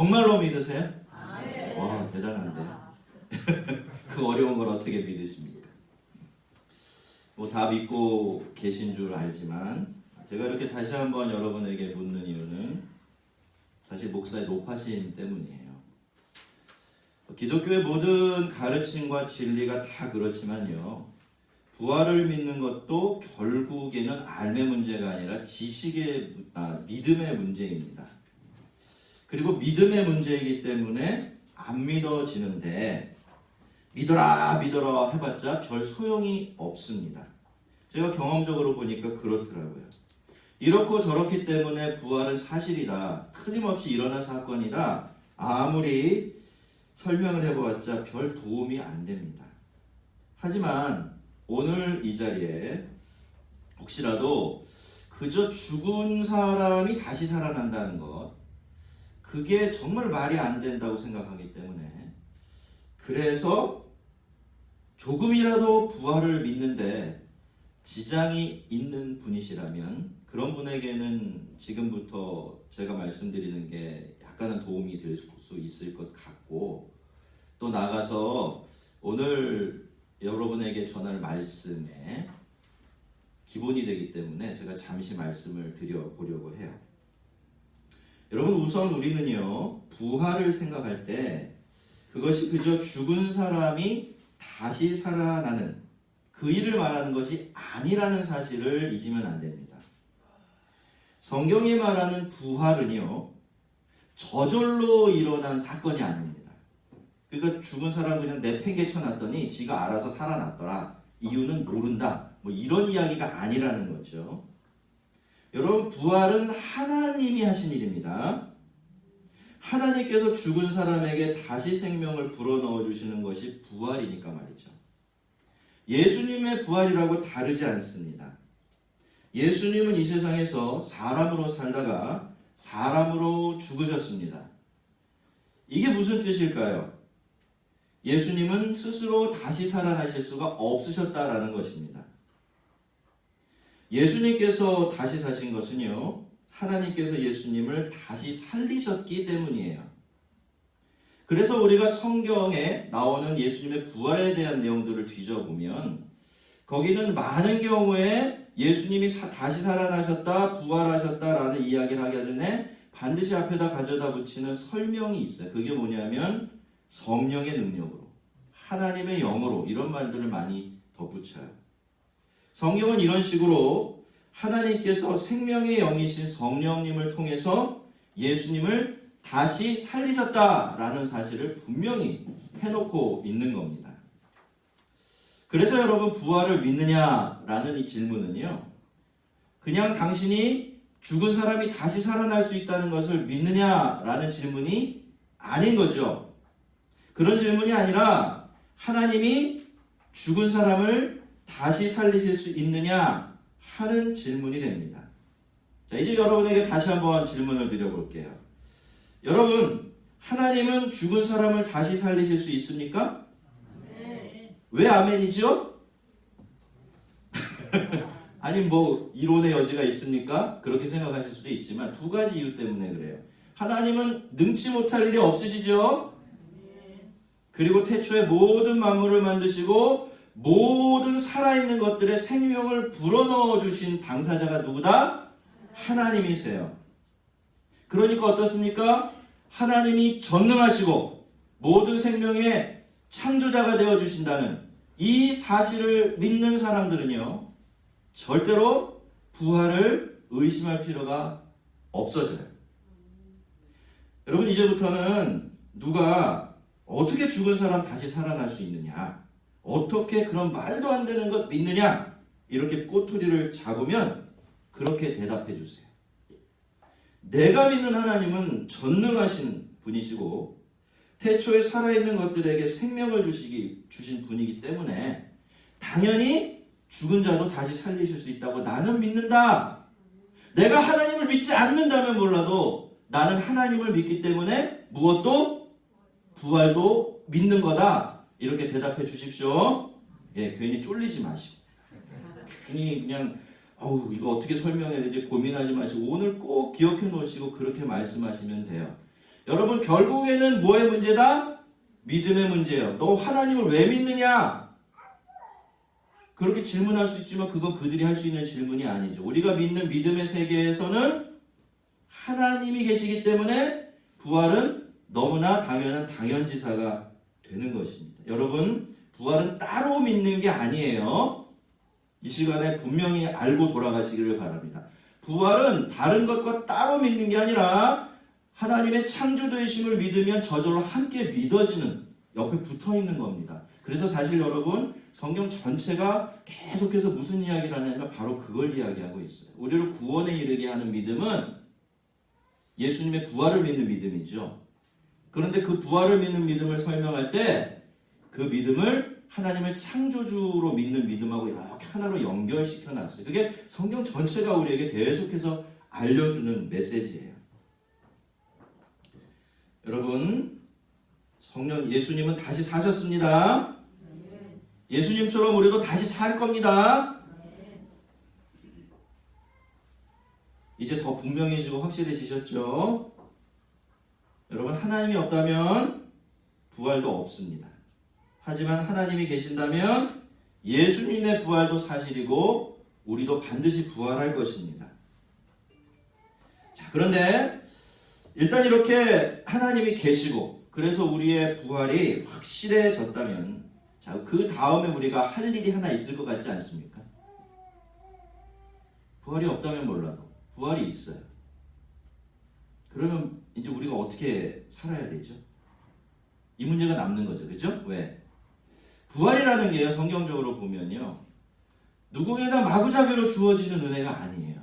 정말로 믿으세요? 네. 와, 대단한데요. 그 어려운 걸 어떻게 믿으십니까? 뭐 다 믿고 계신 줄 알지만 제가 이렇게 다시 한번 여러분에게 묻는 이유는 사실 목사의 높아심 때문이에요. 기독교의 모든 가르침과 진리가 다 그렇지만요. 부활을 믿는 것도 결국에는 알의 문제가 아니라 믿음의 문제입니다. 그리고 믿음의 문제이기 때문에 안 믿어지는데 믿어라 해봤자 별 소용이 없습니다. 제가 경험적으로 보니까 그렇더라고요. 이렇고 저렇기 때문에 부활은 사실이다. 틀림없이 일어난 사건이다. 아무리 설명을 해보았자 별 도움이 안 됩니다. 하지만 오늘 이 자리에 혹시라도 그저 죽은 사람이 다시 살아난다는 것, 그게 정말 말이 안 된다고 생각하기 때문에, 그래서 조금이라도 부활을 믿는데 지장이 있는 분이시라면 그런 분에게는 지금부터 제가 말씀드리는 게 약간은 도움이 될 수 있을 것 같고, 또 나가서 오늘 여러분에게 전할 말씀의 기본이 되기 때문에 제가 잠시 말씀을 드려보려고 해요. 여러분, 우선 우리는요, 부활을 생각할 때 그것이 그저 죽은 사람이 다시 살아나는 그 일을 말하는 것이 아니라는 사실을 잊으면 안 됩니다. 성경이 말하는 부활은요, 저절로 일어난 사건이 아닙니다. 그러니까 죽은 사람 그냥 내팽개쳐놨더니 지가 알아서 살아났더라. 이유는 모른다. 뭐 이런 이야기가 아니라는 거죠. 여러분, 부활은 하나님이 하신 일입니다. 하나님께서 죽은 사람에게 다시 생명을 불어넣어 주시는 것이 부활이니까 말이죠. 예수님의 부활이라고 다르지 않습니다. 예수님은 이 세상에서 사람으로 살다가 사람으로 죽으셨습니다. 이게 무슨 뜻일까요? 예수님은 스스로 다시 살아나실 수가 없으셨다라는 것입니다. 예수님께서 다시 사신 것은요, 하나님께서 예수님을 다시 살리셨기 때문이에요. 그래서 우리가 성경에 나오는 예수님의 부활에 대한 내용들을 뒤져보면 거기는 많은 경우에 예수님이 다시 살아나셨다, 부활하셨다라는 이야기를 하기 전에 반드시 앞에다 가져다 붙이는 설명이 있어요. 그게 뭐냐면 성령의 능력으로, 하나님의 영으로, 이런 말들을 많이 덧붙여요. 성경은 이런 식으로 하나님께서 생명의 영이신 성령님을 통해서 예수님을 다시 살리셨다라는 사실을 분명히 해놓고 있는 겁니다. 그래서 여러분, 부활을 믿느냐라는 이 질문은요, 그냥 당신이 죽은 사람이 다시 살아날 수 있다는 것을 믿느냐라는 질문이 아닌 거죠. 그런 질문이 아니라 하나님이 죽은 사람을 다시 살리실 수 있느냐 하는 질문이 됩니다. 자, 이제 여러분에게 다시 한번 질문을 드려볼게요. 여러분, 하나님은 죽은 사람을 다시 살리실 수 있습니까? 네. 왜 아멘이죠? 아니, 뭐 이론의 여지가 있습니까? 그렇게 생각하실 수도 있지만 두 가지 이유 때문에 그래요. 하나님은 능치 못할 일이 없으시죠? 그리고 태초에 모든 만물을 만드시고 모든 살아있는 것들의 생명을 불어넣어 주신 당사자가 누구다? 하나님이세요. 그러니까 어떻습니까? 하나님이 전능하시고 모든 생명의 창조자가 되어주신다는 이 사실을 믿는 사람들은요, 절대로 부활을 의심할 필요가 없어져요. 여러분, 이제부터는 누가 어떻게 죽은 사람 다시 살아날 수 있느냐, 어떻게 그런 말도 안 되는 것 믿느냐, 이렇게 꼬투리를 잡으면 그렇게 대답해 주세요. 내가 믿는 하나님은 전능하신 분이시고 태초에 살아있는 것들에게 생명을 주신 분이기 때문에 당연히 죽은 자도 다시 살리실 수 있다고 나는 믿는다. 내가 하나님을 믿지 않는다면 몰라도 나는 하나님을 믿기 때문에 무엇도 부활도 믿는 거다. 이렇게 대답해 주십시오. 예, 괜히 쫄리지 마시고 괜히 그냥 이거 어떻게 설명해야 되지 고민하지 마시고 오늘 꼭 기억해 놓으시고 그렇게 말씀하시면 돼요. 여러분 결국에는 뭐의 문제다? 믿음의 문제예요. 너 하나님을 왜 믿느냐? 그렇게 질문할 수 있지만 그건 그들이 할 수 있는 질문이 아니죠. 우리가 믿는 믿음의 세계에서는 하나님이 계시기 때문에 부활은 너무나 당연한 당연지사가 되는 것입니다. 여러분, 부활은 따로 믿는 게 아니에요. 이 시간에 분명히 알고 돌아가시기를 바랍니다. 부활은 다른 것과 따로 믿는 게 아니라 하나님의 창조되심을 믿으면 저절로 함께 믿어지는, 옆에 붙어 있는 겁니다. 그래서 사실 여러분, 성경 전체가 계속해서 무슨 이야기를 하냐면 바로 그걸 이야기하고 있어요. 우리를 구원에 이르게 하는 믿음은 예수님의 부활을 믿는 믿음이죠. 그런데 그 부활을 믿는 믿음을 설명할 때 그 믿음을 하나님을 창조주로 믿는 믿음하고 이렇게 하나로 연결시켜 놨어요. 그게 성경 전체가 우리에게 계속해서 알려주는 메시지예요. 여러분, 성령 예수님은 다시 사셨습니다. 예수님처럼 우리도 다시 살 겁니다. 이제 더 분명해지고 확실해지셨죠? 여러분, 하나님이 없다면 부활도 없습니다. 하지만 하나님이 계신다면 예수님의 부활도 사실이고 우리도 반드시 부활할 것입니다. 자, 그런데 일단 이렇게 하나님이 계시고 그래서 우리의 부활이 확실해졌다면 자, 그 다음에 우리가 할 일이 하나 있을 것 같지 않습니까? 부활이 없다면 몰라도 부활이 있어요. 그러면 이제 우리가 어떻게 살아야 되죠? 이 문제가 남는 거죠. 그죠? 왜? 부활이라는 게요, 성경적으로 보면요, 누구에게나 마구잡이로 주어지는 은혜가 아니에요.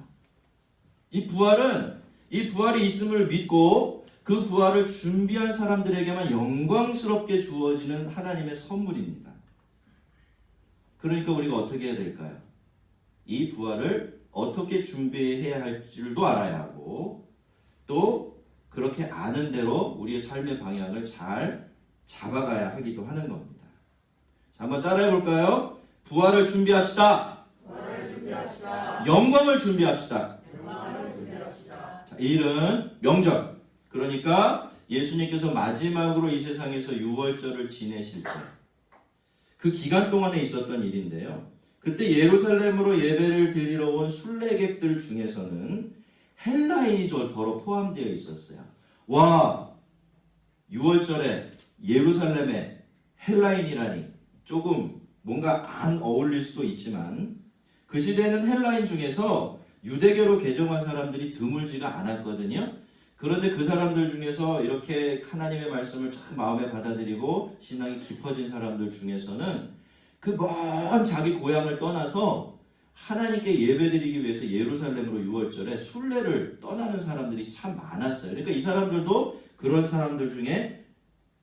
이 부활이 있음을 믿고 그 부활을 준비한 사람들에게만 영광스럽게 주어지는 하나님의 선물입니다. 그러니까 우리가 어떻게 해야 될까요? 이 부활을 어떻게 준비해야 할 줄도 알아야 하고 또 그렇게 아는 대로 우리의 삶의 방향을 잘 잡아가야 하기도 하는 겁니다. 자, 한번 따라해 볼까요? 부활을 준비합시다. 영광을 준비합시다. 자, 이 일은 명절. 그러니까 예수님께서 마지막으로 이 세상에서 유월절을 지내실 때 그 기간 동안에 있었던 일인데요. 그때 예루살렘으로 예배를 드리러 온 순례객들 중에서는 헬라인이 더러 포함되어 있었어요. 와, 6월절에 예루살렘에 헬라인이라니 조금 뭔가 안 어울릴 수도 있지만 그 시대에는 헬라인 중에서 유대교로 개종한 사람들이 드물지가 않았거든요. 그런데 그 사람들 중에서 이렇게 하나님의 말씀을 참 마음에 받아들이고 신앙이 깊어진 사람들 중에서는 그 먼 자기 고향을 떠나서 하나님께 예배드리기 위해서 예루살렘으로 6월절에 순례를 떠나는 사람들이 참 많았어요. 그러니까 이 사람들도 그런 사람들 중에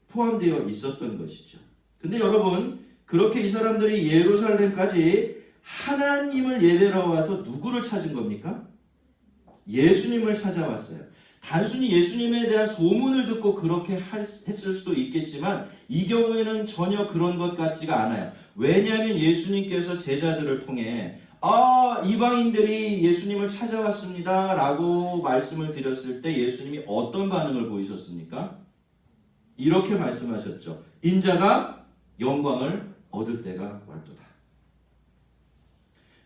포함되어 있었던 것이죠. 근데 여러분, 그렇게 이 사람들이 예루살렘까지 하나님을 예배하러 와서 누구를 찾은 겁니까? 예수님을 찾아왔어요. 단순히 예수님에 대한 소문을 듣고 그렇게 했을 수도 있겠지만 이 경우에는 전혀 그런 것 같지가 않아요. 왜냐하면 예수님께서 제자들을 통해 이방인들이 예수님을 찾아왔습니다 라고 말씀을 드렸을 때 예수님이 어떤 반응을 보이셨습니까? 이렇게 말씀하셨죠. 인자가 영광을 얻을 때가 왔도다.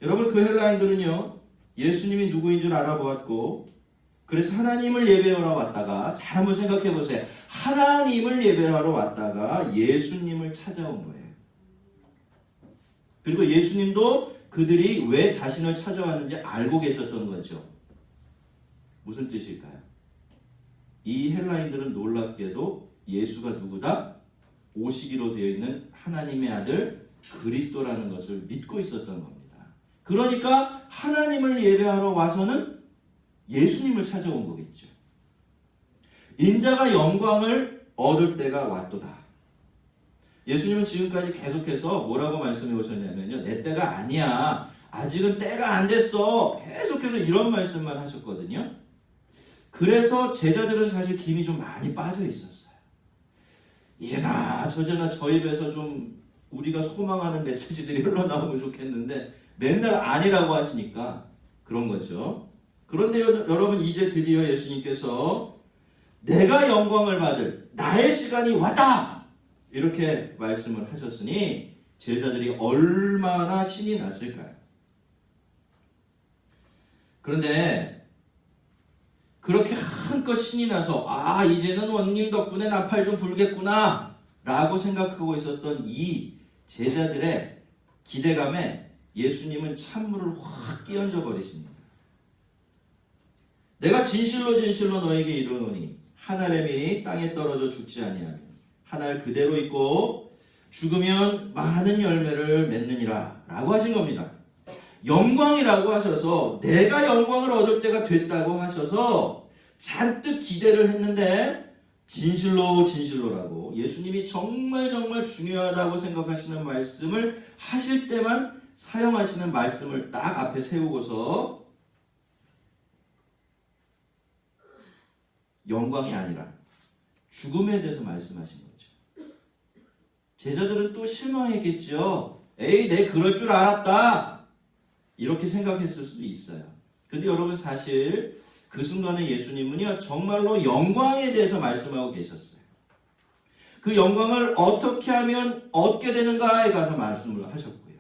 여러분, 그 헬라인들은요, 예수님이 누구인 줄 알아보았고 그래서 하나님을 예배하러 왔다가, 잘 한번 생각해 보세요. 하나님을 예배하러 왔다가 예수님을 찾아온 거예요. 그리고 예수님도 그들이 왜 자신을 찾아왔는지 알고 계셨던 거죠. 무슨 뜻일까요? 이 헬라인들은 놀랍게도 예수가 누구다? 오시기로 되어 있는 하나님의 아들 그리스도라는 것을 믿고 있었던 겁니다. 그러니까 하나님을 예배하러 와서는 예수님을 찾아온 거겠죠. 인자가 영광을 얻을 때가 왔도다. 예수님은 지금까지 계속해서 뭐라고 말씀해 오셨냐면요. 내 때가 아니야. 아직은 때가 안 됐어. 계속해서 이런 말씀만 하셨거든요. 그래서 제자들은 사실 김이 좀 많이 빠져 있었어요. 이제나 저제나 저 입에서 좀 우리가 소망하는 메시지들이 흘러나오면 좋겠는데 맨날 아니라고 하시니까 그런 거죠. 그런데 여러분, 이제 드디어 예수님께서 내가 영광을 받을 나의 시간이 왔다. 이렇게 말씀을 하셨으니 제자들이 얼마나 신이 났을까요? 그런데 그렇게 한껏 신이 나서 이제는 원님 덕분에 나팔 좀 불겠구나 라고 생각하고 있었던 이 제자들의 기대감에 예수님은 찬물을 확 끼얹어 버리십니다. 내가 진실로 진실로 너에게 이르노니 한 알의 밀이 땅에 떨어져 죽지 아니하면 한 알 그대로 있고 죽으면 많은 열매를 맺느니라 라고 하신 겁니다. 영광이라고 하셔서 내가 영광을 얻을 때가 됐다고 하셔서 잔뜩 기대를 했는데 진실로 진실로라고 예수님이 정말 정말 중요하다고 생각하시는 말씀을 하실 때만 사용하시는 말씀을 딱 앞에 세우고서 영광이 아니라 죽음에 대해서 말씀하신 거죠. 제자들은 또 실망했겠죠. 에이, 내 그럴 줄 알았다. 이렇게 생각했을 수도 있어요. 근데 여러분 사실 그 순간에 예수님은요 정말로 영광에 대해서 말씀하고 계셨어요. 그 영광을 어떻게 하면 얻게 되는가에 가서 말씀을 하셨고요.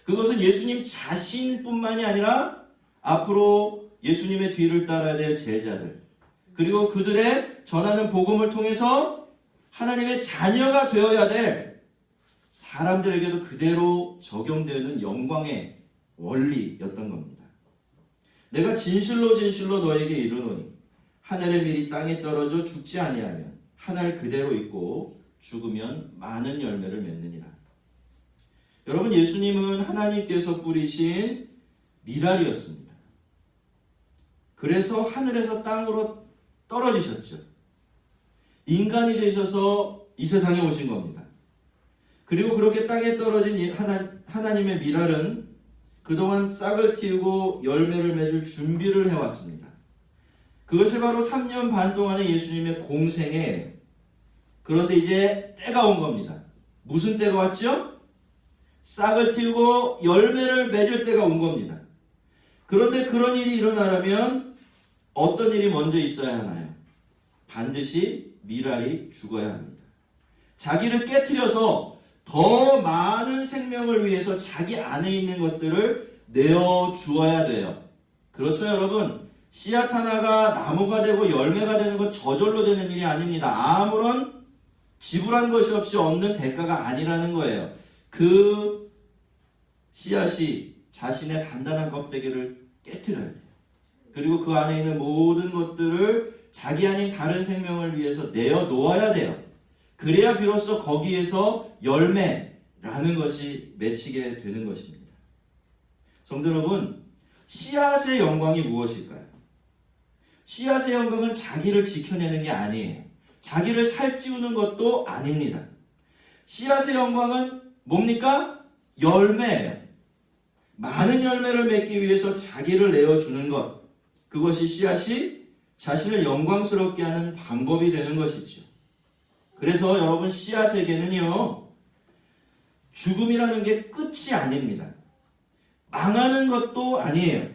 그것은 예수님 자신뿐만이 아니라 앞으로 예수님의 뒤를 따라야 될 제자들 그리고 그들의 전하는 복음을 통해서 하나님의 자녀가 되어야 될 사람들에게도 그대로 적용되는 영광의 원리였던 겁니다. 내가 진실로 진실로 너에게 이르노니 하늘의 밀이 땅에 떨어져 죽지 아니하면 한 알 그대로 있고 죽으면 많은 열매를 맺느니라. 여러분 예수님은 하나님께서 뿌리신 밀알이었습니다. 그래서 하늘에서 땅으로 떨어지셨죠. 인간이 되셔서 이 세상에 오신 겁니다. 그리고 그렇게 땅에 떨어진 하나님의 밀알은 그동안 싹을 틔우고 열매를 맺을 준비를 해왔습니다. 그것이 바로 3년 반 동안의 예수님의 공생에 그런데 이제 때가 온 겁니다. 무슨 때가 왔죠? 싹을 틔우고 열매를 맺을 때가 온 겁니다. 그런데 그런 일이 일어나려면 어떤 일이 먼저 있어야 하나요? 반드시 밀알이 죽어야 합니다. 자기를 깨트려서 더 많은 생명을 위해서 자기 안에 있는 것들을 내어주어야 돼요. 그렇죠 여러분? 씨앗 하나가 나무가 되고 열매가 되는 건 저절로 되는 일이 아닙니다. 아무런 지불한 것이 없이 얻는 대가가 아니라는 거예요. 그 씨앗이 자신의 단단한 껍데기를 깨트려야 돼요. 그리고 그 안에 있는 모든 것들을 자기 아닌 다른 생명을 위해서 내어놓아야 돼요. 그래야 비로소 거기에서 열매라는 것이 맺히게 되는 것입니다. 성도 여러분, 씨앗의 영광이 무엇일까요? 씨앗의 영광은 자기를 지켜내는 게 아니에요. 자기를 살찌우는 것도 아닙니다. 씨앗의 영광은 뭡니까? 열매예요. 많은 열매를 맺기 위해서 자기를 내어주는 것. 그것이 씨앗이 자신을 영광스럽게 하는 방법이 되는 것이죠. 그래서 여러분 씨앗에게는요. 죽음이라는 게 끝이 아닙니다. 망하는 것도 아니에요.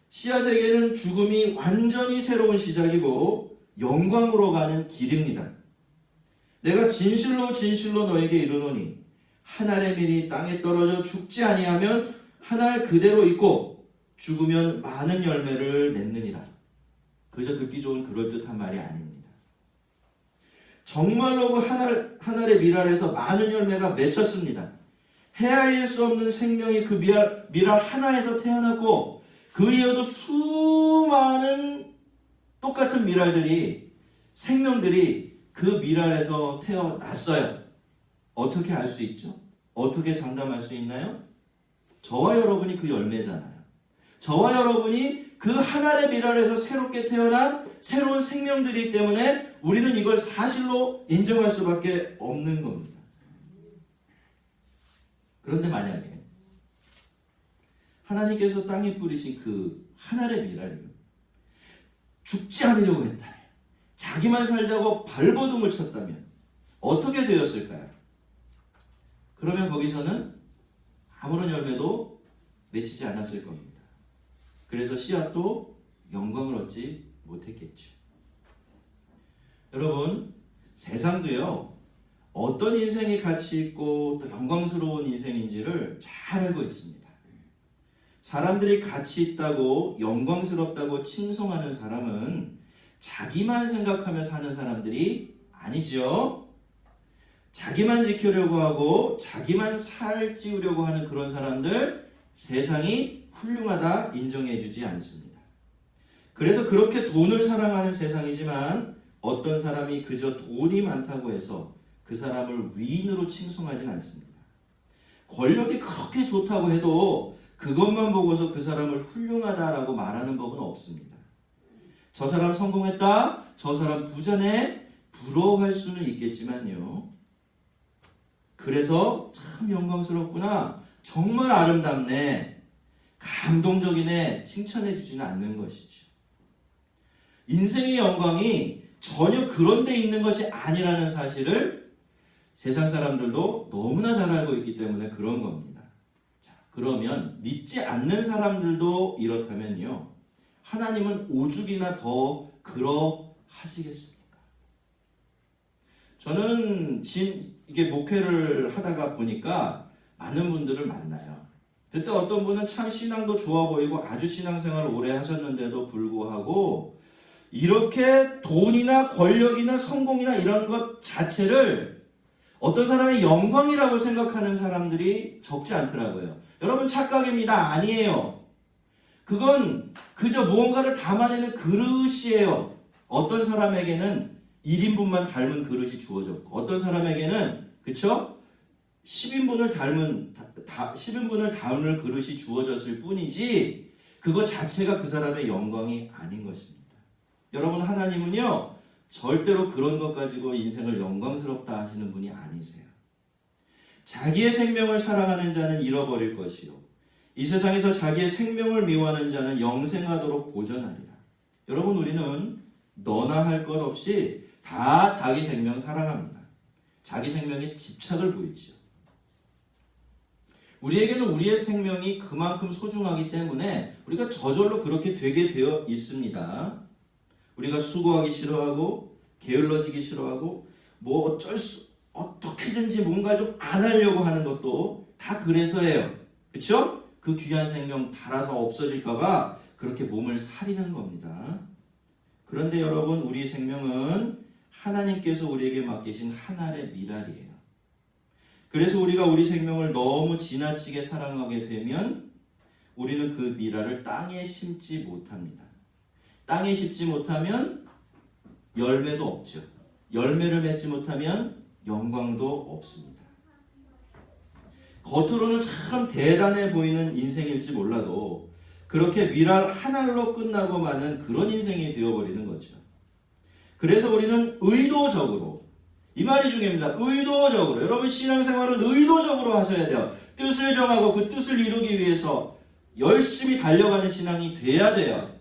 씨앗에게는 죽음이 완전히 새로운 시작이고 영광으로 가는 길입니다. 내가 진실로 진실로 너에게 이르노니 한 알의 밀이 땅에 떨어져 죽지 아니하면 한 알 그대로 있고 죽으면 많은 열매를 맺느니라. 그저 듣기 좋은 그럴듯한 말이 아닙니다. 정말로 그 한 알의 밀알에서 많은 열매가 맺혔습니다. 헤아릴 수 없는 생명이 그 밀알 하나에서 태어났고 그 이후에도 수많은 똑같은 밀알들이 생명들이 그 밀알에서 태어났어요. 어떻게 알 수 있죠? 어떻게 장담할 수 있나요? 저와 여러분이 그 열매잖아요. 저와 여러분이 그 한 알의 밀알에서 새롭게 태어난 새로운 생명들이기 때문에 우리는 이걸 사실로 인정할 수밖에 없는 겁니다. 그런데 만약에 하나님께서 땅에 뿌리신 그 한 알의 밀알이 죽지 않으려고 했다면, 자기만 살자고 발버둥을 쳤다면 어떻게 되었을까요? 그러면 거기서는 아무런 열매도 맺히지 않았을 겁니다. 그래서 씨앗도 영광을 얻지 못했겠죠. 여러분, 세상도요, 어떤 인생이 가치 있고 또 영광스러운 인생인지를 잘 알고 있습니다. 사람들이 가치 있다고 영광스럽다고 칭송하는 사람은 자기만 생각하며 사는 사람들이 아니죠. 자기만 지키려고 하고 자기만 살 찌우려고 하는 그런 사람들 세상이 훌륭하다 인정해주지 않습니다. 그래서 그렇게 돈을 사랑하는 세상이지만 어떤 사람이 그저 돈이 많다고 해서 그 사람을 위인으로 칭송하진 않습니다. 권력이 그렇게 좋다고 해도 그것만 보고서 그 사람을 훌륭하다라고 말하는 법은 없습니다. 저 사람 성공했다, 저 사람 부자네, 부러워할 수는 있겠지만요. 그래서 참 영광스럽구나, 정말 아름답네, 감동적이네 칭찬해 주지는 않는 것이죠. 인생의 영광이 전혀 그런 데 있는 것이 아니라는 사실을 세상 사람들도 너무나 잘 알고 있기 때문에 그런 겁니다. 자, 그러면 믿지 않는 사람들도 이렇다면요, 하나님은 오죽이나 더 그러하시겠습니까? 저는 이게 목회를 하다가 보니까 많은 분들을 만나요. 그때 어떤 분은 참 신앙도 좋아 보이고 아주 신앙생활을 오래 하셨는데도 불구하고 이렇게 돈이나 권력이나 성공이나 이런 것 자체를 어떤 사람의 영광이라고 생각하는 사람들이 적지 않더라고요. 여러분, 착각입니다. 아니에요. 그건 그저 무언가를 담아내는 그릇이에요. 어떤 사람에게는 1인분만 닮은 그릇이 주어졌고 어떤 사람에게는, 그쵸? 10인분을 담을 그릇이 주어졌을 뿐이지 그것 자체가 그 사람의 영광이 아닌 것입니다. 여러분, 하나님은요, 절대로 그런 것 가지고 인생을 영광스럽다 하시는 분이 아니세요. 자기의 생명을 사랑하는 자는 잃어버릴 것이요, 이 세상에서 자기의 생명을 미워하는 자는 영생하도록 보전하리라. 여러분, 우리는 너나 할 것 없이 다 자기 생명 사랑합니다. 자기 생명에 집착을 보이죠. 우리에게는 우리의 생명이 그만큼 소중하기 때문에 우리가 저절로 그렇게 되게 되어 있습니다. 우리가 수고하기 싫어하고 게을러지기 싫어하고 어떻게든지 뭔가 좀 안 하려고 하는 것도 다 그래서예요. 그렇죠? 그 귀한 생명 달아서 없어질까봐 그렇게 몸을 사리는 겁니다. 그런데 여러분, 우리 생명은 하나님께서 우리에게 맡기신 하늘의 미랄이에요. 그래서 우리가 우리 생명을 너무 지나치게 사랑하게 되면 우리는 그 미랄을 땅에 심지 못합니다. 땅에 심지 못하면 열매도 없죠. 열매를 맺지 못하면 영광도 없습니다. 겉으로는 참 대단해 보이는 인생일지 몰라도 그렇게 미랄 하나로 끝나고 마는 그런 인생이 되어버리는 거죠. 그래서 우리는 의도적으로, 이 말이 중요합니다. 의도적으로, 여러분, 신앙생활은 의도적으로 하셔야 돼요. 뜻을 정하고 그 뜻을 이루기 위해서 열심히 달려가는 신앙이 돼야 돼요.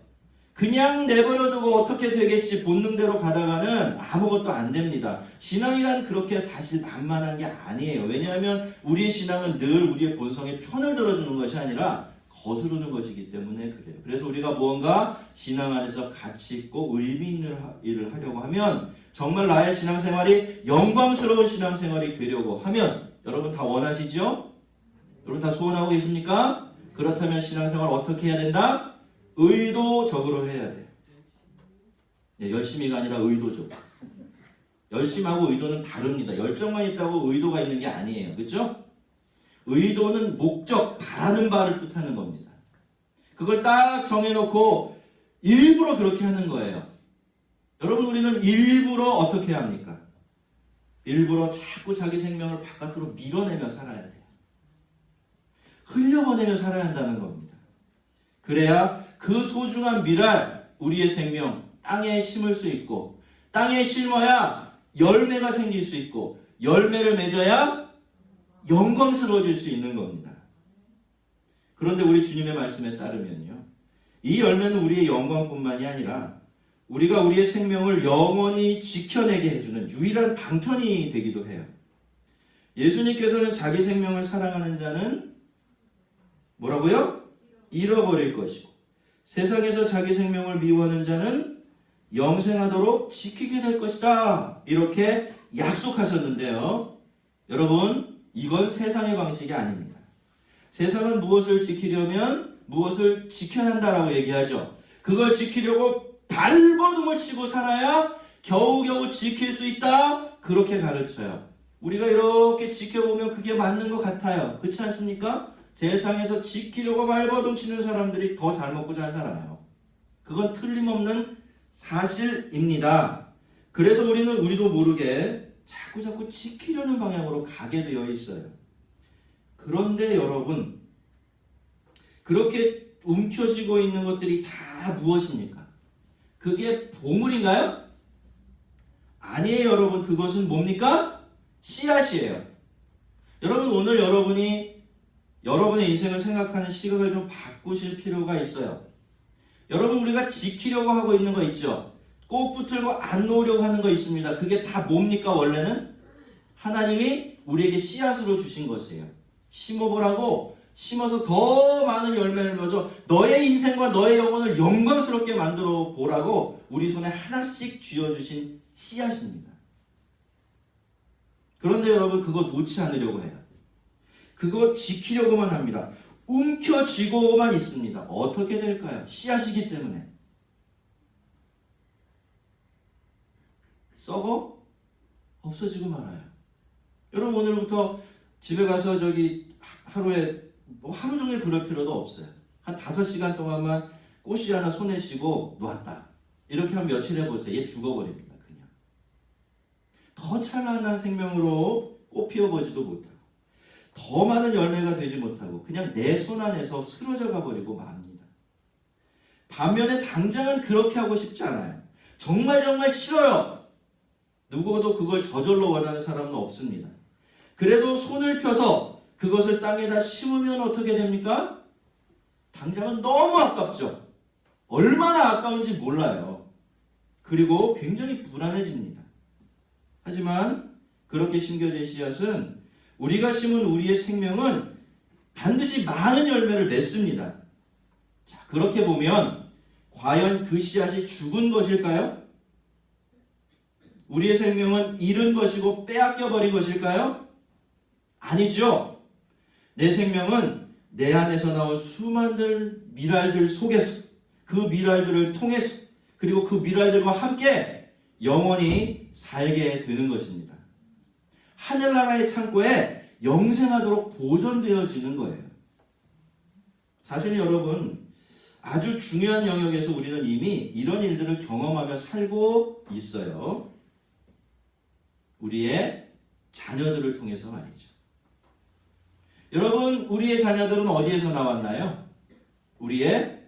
그냥 내버려두고 어떻게 되겠지 본능대로 가다가는 아무것도 안 됩니다. 신앙이란 그렇게 사실 만만한 게 아니에요. 왜냐하면 우리의 신앙은 늘 우리의 본성에 편을 들어주는 것이 아니라 거스르는 것이기 때문에 그래요. 그래서 우리가 무언가 신앙 안에서 가치 있고 의미 있는 일을 하려고 하면, 정말 나의 신앙생활이 영광스러운 신앙생활이 되려고 하면, 여러분 다 원하시죠? 여러분 다 소원하고 계십니까? 그렇다면 신앙생활 어떻게 해야 된다? 의도적으로 해야 돼요. 네, 열심히가 아니라 의도적으로. 열심하고 의도는 다릅니다. 열정만 있다고 의도가 있는 게 아니에요. 그렇죠? 의도는 목적, 바라는 바를 뜻하는 겁니다. 그걸 딱 정해놓고 일부러 그렇게 하는 거예요. 여러분, 우리는 일부러 어떻게 합니까? 일부러 자꾸 자기 생명을 바깥으로 밀어내며 살아야 돼요. 흘려보내며 살아야 한다는 겁니다. 그래야 그 소중한 미랄, 우리의 생명, 땅에 심을 수 있고, 땅에 심어야 열매가 생길 수 있고, 열매를 맺어야 영광스러워질 수 있는 겁니다. 그런데 우리 주님의 말씀에 따르면요, 이 열매는 우리의 영광뿐만이 아니라 우리가 우리의 생명을 영원히 지켜내게 해주는 유일한 방편이 되기도 해요. 예수님께서는 자기 생명을 사랑하는 자는 뭐라고요? 잃어버릴 것이고, 세상에서 자기 생명을 미워하는 자는 영생하도록 지키게 될 것이다. 이렇게 약속하셨는데요. 여러분, 이건 세상의 방식이 아닙니다. 세상은 무엇을 지키려면 무엇을 지켜야 한다라고 얘기하죠. 그걸 지키려고 발버둥을 치고 살아야 겨우겨우 지킬 수 있다. 그렇게 가르쳐요. 우리가 이렇게 지켜보면 그게 맞는 것 같아요. 그렇지 않습니까? 세상에서 지키려고 발버둥 치는 사람들이 더 잘 먹고 잘 살아요. 그건 틀림없는 사실입니다. 그래서 우리도 모르게 자꾸 지키려는 방향으로 가게 되어 있어요. 그런데 여러분, 그렇게 움켜쥐고 있는 것들이 다 무엇입니까? 그게 보물인가요? 아니에요, 여러분. 그것은 뭡니까? 씨앗이에요. 여러분, 오늘 여러분이 여러분의 인생을 생각하는 시각을 좀 바꾸실 필요가 있어요. 여러분, 우리가 지키려고 하고 있는 거 있죠? 꼭 붙들고 안 놓으려고 하는 거 있습니다. 그게 다 뭡니까, 원래는? 하나님이 우리에게 씨앗으로 주신 것이에요. 심어보라고, 심어서 더 많은 열매를 맺어 너의 인생과 너의 영혼을 영광스럽게 만들어 보라고 우리 손에 하나씩 쥐어주신 씨앗입니다. 그런데 여러분, 그거 놓지 않으려고 해요. 그거 지키려고만 합니다. 움켜쥐고만 있습니다. 어떻게 될까요? 씨앗이기 때문에. 썩어? 없어지고 말아요. 여러분, 오늘부터 집에 가서 하루에 하루 종일 그럴 필요도 없어요. 한 5시간 동안만 꽃이 하나 손에 쥐고 놓았다. 이렇게 한 며칠 해보세요. 얘 죽어버립니다. 그냥. 더 찬란한 생명으로 꽃 피워보지도 못하고 더 많은 열매가 되지 못하고 그냥 내 손 안에서 쓰러져 가버리고 맙니다. 반면에 당장은 그렇게 하고 싶지 않아요. 정말 싫어요. 누구도 그걸 저절로 원하는 사람은 없습니다. 그래도 손을 펴서 그것을 땅에다 심으면 어떻게 됩니까? 당장은 너무 아깝죠. 얼마나 아까운지 몰라요. 그리고 굉장히 불안해집니다. 하지만 그렇게 심겨진 씨앗은 우리가 심은 우리의 생명은 반드시 많은 열매를 맺습니다. 자, 그렇게 보면 과연 그 씨앗이 죽은 것일까요? 우리의 생명은 잃은 것이고 빼앗겨버린 것일까요? 아니죠. 내 생명은 내 안에서 나온 수많은 미랄들 속에서 그 미랄들을 통해서 그리고 그 미랄들과 함께 영원히 살게 되는 것입니다. 하늘나라의 창고에 영생하도록 보존되어지는 거예요. 사실 여러분, 아주 중요한 영역에서 우리는 이미 이런 일들을 경험하며 살고 있어요. 우리의 자녀들을 통해서 말이죠. 여러분, 우리의 자녀들은 어디에서 나왔나요? 우리의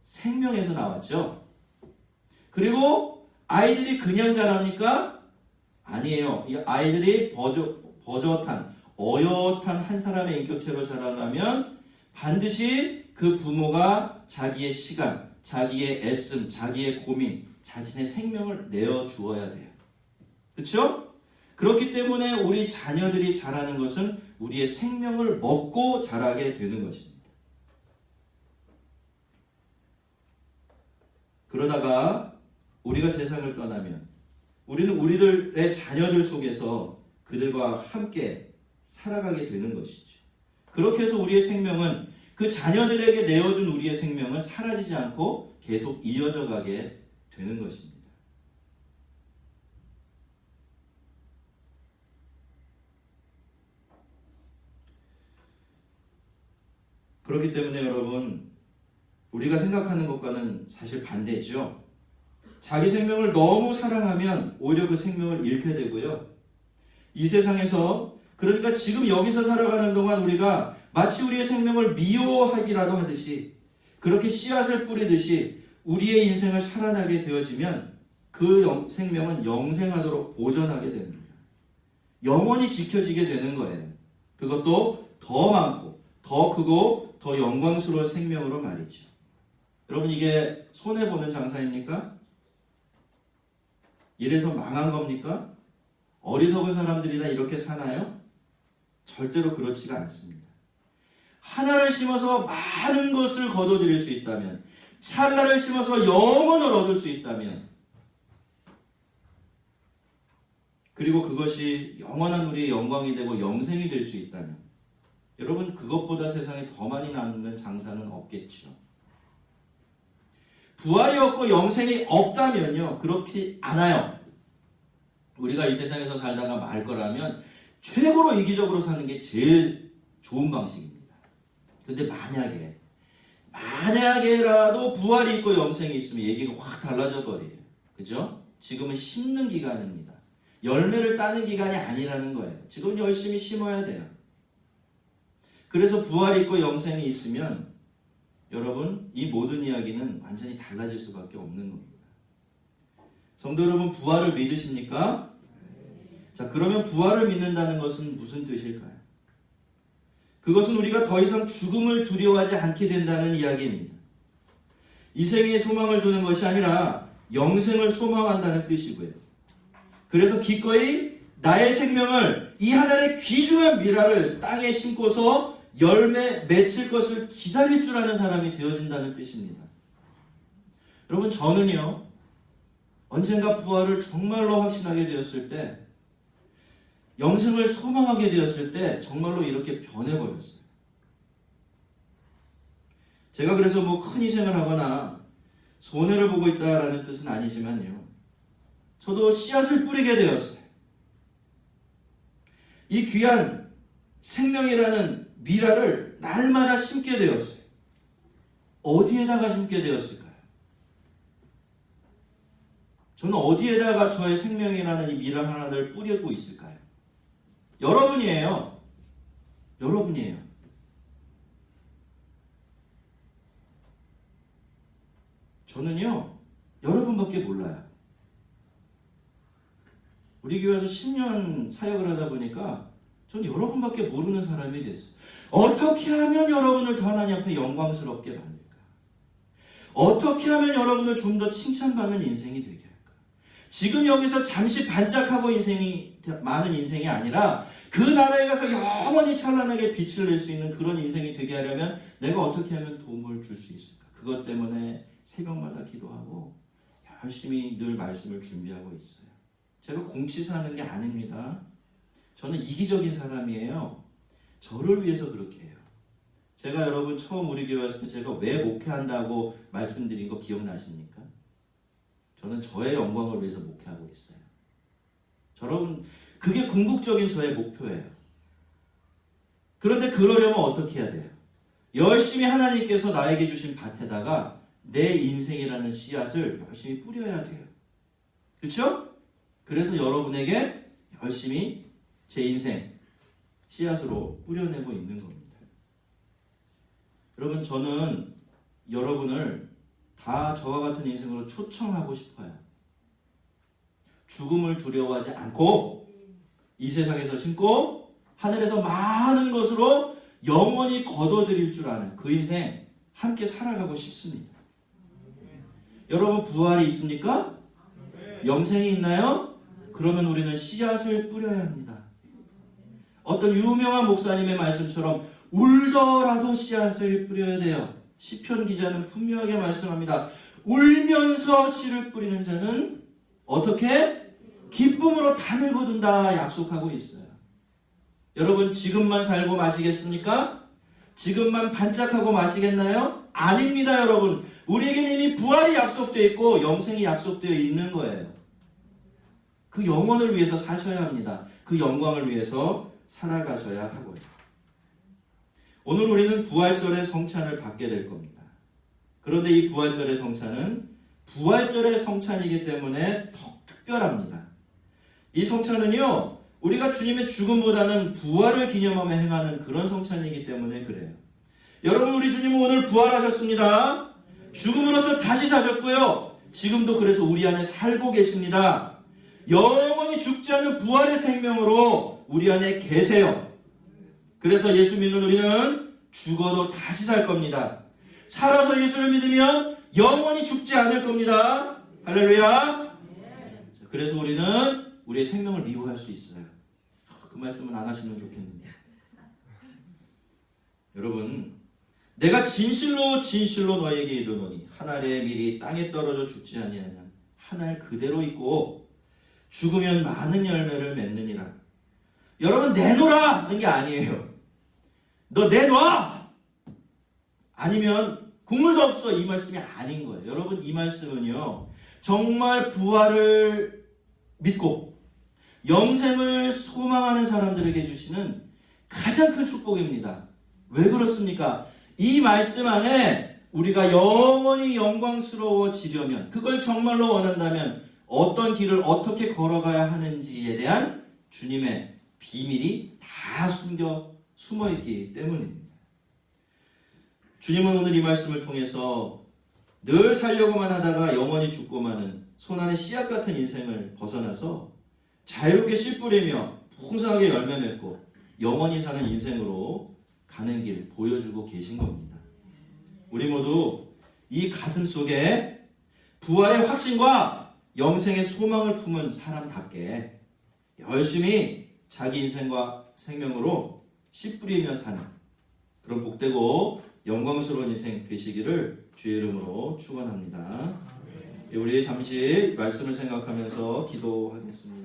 생명에서 나왔죠. 그리고 아이들이 그냥 자랍니까? 아니에요. 이 아이들이 버젓한, 어엿한 한 사람의 인격체로 자라려면 반드시 그 부모가 자기의 시간, 자기의 애씀, 자기의 고민, 자신의 생명을 내어주어야 돼요. 그렇죠? 그렇기 때문에 우리 자녀들이 자라는 것은 우리의 생명을 먹고 자라게 되는 것입니다. 그러다가 우리가 세상을 떠나면 우리는 우리들의 자녀들 속에서 그들과 함께 살아가게 되는 것이죠. 그렇게 해서 우리의 생명은 그 자녀들에게 내어준 우리의 생명은 사라지지 않고 계속 이어져 가게 되는 것입니다. 그렇기 때문에 여러분, 우리가 생각하는 것과는 사실 반대죠. 자기 생명을 너무 사랑하면 오히려 그 생명을 잃게 되고요. 이 세상에서, 그러니까 지금 여기서 살아가는 동안 우리가 마치 우리의 생명을 미워하기라도 하듯이 그렇게 씨앗을 뿌리듯이 우리의 인생을 살아나게 되어지면 그 생명은 영생하도록 보존하게 됩니다. 영원히 지켜지게 되는 거예요. 그것도 더 많고 더 크고 더 영광스러운 생명으로 말이죠. 여러분, 이게 손해보는 장사입니까? 이래서 망한 겁니까? 어리석은 사람들이나 이렇게 사나요? 절대로 그렇지가 않습니다. 하나를 심어서 많은 것을 거둬들일 수 있다면, 찰나를 심어서 영혼을 얻을 수 있다면 그리고 그것이 영원한 우리의 영광이 되고 영생이 될 수 있다면 여러분 그것보다 세상에 더 많이 남는 장사는 없겠죠. 부활이 없고 영생이 없다면요. 그렇지 않아요. 우리가 이 세상에서 살다가 말 거라면 최고로 이기적으로 사는 게 제일 좋은 방식입니다. 근데 만약에라도 부활이 있고 영생이 있으면 얘기가 확 달라져 버려요. 그죠? 지금은 심는 기간입니다. 열매를 따는 기간이 아니라는 거예요. 지금 열심히 심어야 돼요. 그래서 부활이 있고 영생이 있으면 여러분 이 모든 이야기는 완전히 달라질 수밖에 없는 겁니다. 성도 여러분 부활을 믿으십니까? 자, 그러면 부활을 믿는다는 것은 무슨 뜻일까요? 그것은 우리가 더 이상 죽음을 두려워하지 않게 된다는 이야기입니다. 이 세계에 소망을 두는 것이 아니라 영생을 소망한다는 뜻이고요. 그래서 기꺼이 나의 생명을 이 하늘의 귀중한 미라를 땅에 심고서 열매 맺힐 것을 기다릴 줄 아는 사람이 되어진다는 뜻입니다. 여러분 저는요. 언젠가 부활을 정말로 확신하게 되었을 때 영생을 소망하게 되었을 때 정말로 이렇게 변해버렸어요. 제가 그래서 뭐 큰 희생을 하거나 손해를 보고 있다라는 뜻은 아니지만요. 저도 씨앗을 뿌리게 되었어요. 이 귀한 생명이라는 미라를 날마다 심게 되었어요. 어디에다가 심게 되었을까요? 저는 어디에다가 저의 생명이라는 이 미라 하나를 뿌리고 있을까요? 여러분이에요. 여러분이에요. 저는요. 여러분밖에 몰라요. 우리 교회에서 10년 사역을 하다 보니까 전 여러분밖에 모르는 사람이 됐어요. 어떻게 하면 여러분을 더 하나님 앞에 영광스럽게 만들까? 어떻게 하면 여러분을 좀 더 칭찬받는 인생이 되게 할까? 지금 여기서 잠시 반짝하고 많은 인생이 아니라 그 나라에 가서 영원히 찬란하게 빛을 낼 수 있는 그런 인생이 되게 하려면 내가 어떻게 하면 도움을 줄 수 있을까? 그것 때문에 새벽마다 기도하고 열심히 늘 말씀을 준비하고 있어요. 제가 공치사하는 게 아닙니다. 저는 이기적인 사람이에요. 저를 위해서 그렇게 해요. 제가 여러분 처음 우리 교회 왔을 때 제가 왜 목회한다고 말씀드린 거 기억나십니까? 저는 저의 영광을 위해서 목회하고 있어요. 여러분 그게 궁극적인 저의 목표예요. 그런데 그러려면 어떻게 해야 돼요? 열심히 하나님께서 나에게 주신 밭에다가 내 인생이라는 씨앗을 열심히 뿌려야 돼요. 그렇죠? 그래서 여러분에게 열심히 제 인생 씨앗으로 뿌려내고 있는 겁니다. 여러분 저는 여러분을 다 저와 같은 인생으로 초청하고 싶어요. 죽음을 두려워하지 않고 이 세상에서 심고 하늘에서 많은 것으로 영원히 거둬들일 줄 아는 그 인생 함께 살아가고 싶습니다. 여러분 부활이 있습니까? 영생이 있나요? 그러면 우리는 씨앗을 뿌려야 합니다. 어떤 유명한 목사님의 말씀처럼 울더라도 씨앗을 뿌려야 돼요. 시편 기자는 분명하게 말씀합니다. 울면서 씨를 뿌리는 자는 어떻게? 기쁨으로 단을 거둔다 약속하고 있어요. 여러분 지금만 살고 마시겠습니까? 지금만 반짝하고 마시겠나요? 아닙니다 여러분. 우리에게는 이미 부활이 약속되어 있고 영생이 약속되어 있는 거예요. 그 영혼을 위해서 사셔야 합니다. 그 영광을 위해서 살아가셔야 하고요. 오늘 우리는 부활절의 성찬을 받게 될 겁니다. 그런데 이 부활절의 성찬은 부활절의 성찬이기 때문에 더 특별합니다. 이 성찬은요, 우리가 주님의 죽음보다는 부활을 기념하며 행하는 그런 성찬이기 때문에 그래요. 여러분, 우리 주님은 오늘 부활하셨습니다. 죽음으로써 다시 사셨고요. 지금도 그래서 우리 안에 살고 계십니다. 영원히 죽지 않는 부활의 생명으로 우리 안에 계세요. 그래서 예수 믿는 우리는 죽어도 다시 살 겁니다. 살아서 예수를 믿으면 영원히 죽지 않을 겁니다. 할렐루야. 그래서 우리는 우리의 생명을 미워할 수 있어요. 그 말씀은 안 하시면 좋겠는데. 여러분, 내가 진실로 진실로 너에게 이르노니 한 알의 밀이 땅에 떨어져 죽지 아니하면 한 알 그대로 있고 죽으면 많은 열매를 맺느니라. 여러분, 내놓으라는 게 아니에요. 너 내놔! 아니면 국물도 없어, 이 말씀이 아닌 거예요. 여러분, 이 말씀은요, 정말 부활을 믿고 영생을 소망하는 사람들에게 주시는 가장 큰 축복입니다. 왜 그렇습니까? 이 말씀 안에 우리가 영원히 영광스러워지려면, 그걸 정말로 원한다면 어떤 길을 어떻게 걸어가야 하는지에 대한 주님의 비밀이 다 숨어있기 때문입니다. 주님은 오늘 이 말씀을 통해서 늘 살려고만 하다가 영원히 죽고마는 손안의 씨앗 같은 인생을 벗어나서 자유롭게 씨 뿌리며 풍성하게 열매 맺고 영원히 사는 인생으로 가는 길 보여주고 계신 겁니다. 우리 모두 이 가슴 속에 부활의 확신과 영생의 소망을 품은 사람답게 열심히 자기 인생과 생명으로 씨 뿌리며 사는 그런 복되고 영광스러운 인생 되시기를 주의 이름으로 축원합니다. 우리 잠시 말씀을 생각하면서 기도하겠습니다.